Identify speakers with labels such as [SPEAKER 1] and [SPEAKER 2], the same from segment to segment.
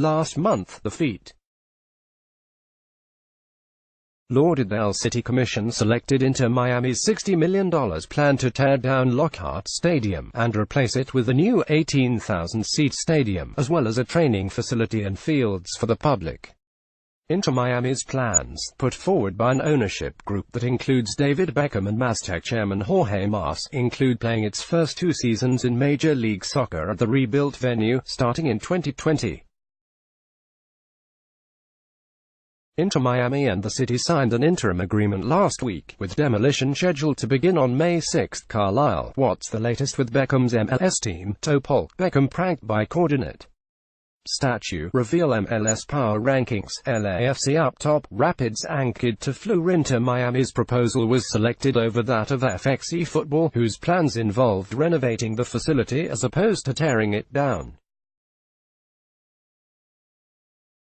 [SPEAKER 1] last month. The feat. Lauderdale City Commission selected Inter Miami's $60 million plan to tear down Lockhart Stadium and replace it with a new 18,000-seat stadium, as well as a training facility and fields for the public. Inter Miami's plans, put forward by an ownership group that includes David Beckham and Mazatec chairman Jorge Mas, include playing its first 2 seasons in Major League Soccer at the rebuilt venue, starting in 2020. Inter Miami and the city signed an interim agreement last week, with demolition scheduled to begin on May 6. Carlisle, what's the latest with Beckham's MLS team? Topol, Beckham pranked by coordinate. Statue, reveal MLS power rankings, LAFC up top, Rapids anchored to Flu. Inter Miami's proposal was selected over that of FXE Football, whose plans involved renovating the facility as opposed to tearing it down.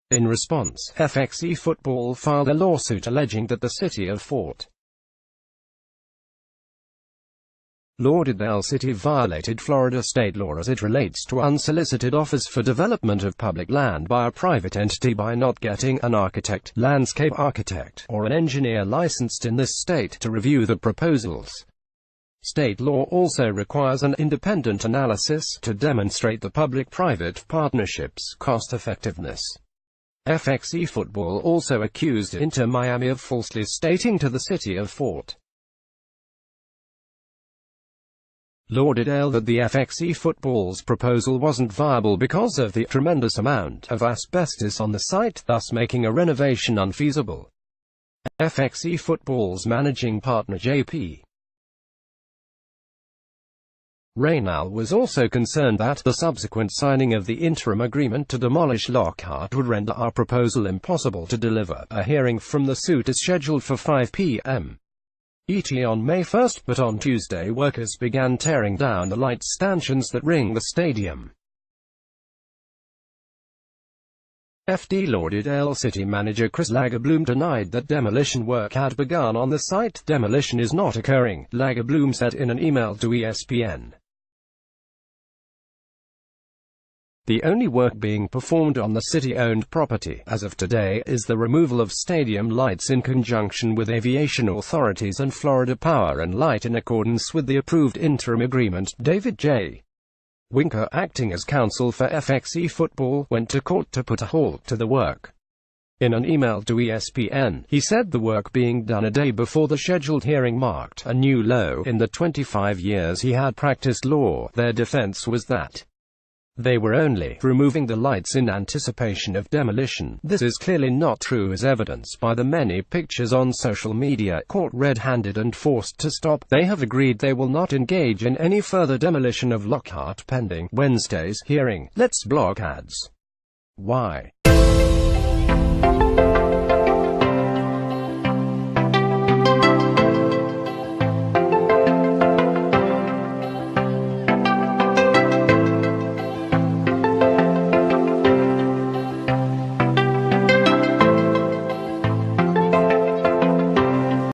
[SPEAKER 1] In response, FXE Football filed a lawsuit alleging that the city of Fort Lauderdale City violated Florida state law as it relates to unsolicited offers for development of public land by a private entity by not getting an architect, landscape architect, or an engineer licensed in this state to review the proposals. State law also requires an independent analysis to demonstrate the public-private partnership's cost-effectiveness. FXE Football also accused Inter Miami of falsely stating to the city of Fort Lauderdale that the FXE Football's proposal wasn't viable because of the tremendous amount of asbestos on the site, thus making a renovation unfeasible. FXE Football's managing partner J.P. Reynal was also concerned that the subsequent signing of the interim agreement to demolish Lockhart would render our proposal impossible to deliver. A hearing from the suit is scheduled for 5 p.m. ET on May 1, but on Tuesday workers began tearing down the light stanchions that ring the stadium. FD Lauderdale City Manager Chris Lagerbloom denied that demolition work had begun on the site. Demolition is not occurring, Lagerbloom said in an email to ESPN. The only work being performed on the city-owned property, as of today, is the removal of stadium lights in conjunction with aviation authorities and Florida Power and Light in accordance with the approved interim agreement. David J. Winker, acting as counsel for FXE Football, went to court to put a halt to the work. In an email to ESPN, he said the work being done a day before the scheduled hearing marked a new low in the 25 years he had practiced law. Their defense was that they were only removing the lights in anticipation of demolition. This is clearly not true, as evidenced by the many pictures on social media. Caught red-handed and forced to stop, they have agreed they will not engage in any further demolition of Lockhart pending Wednesday's hearing. Let's block ads. Why?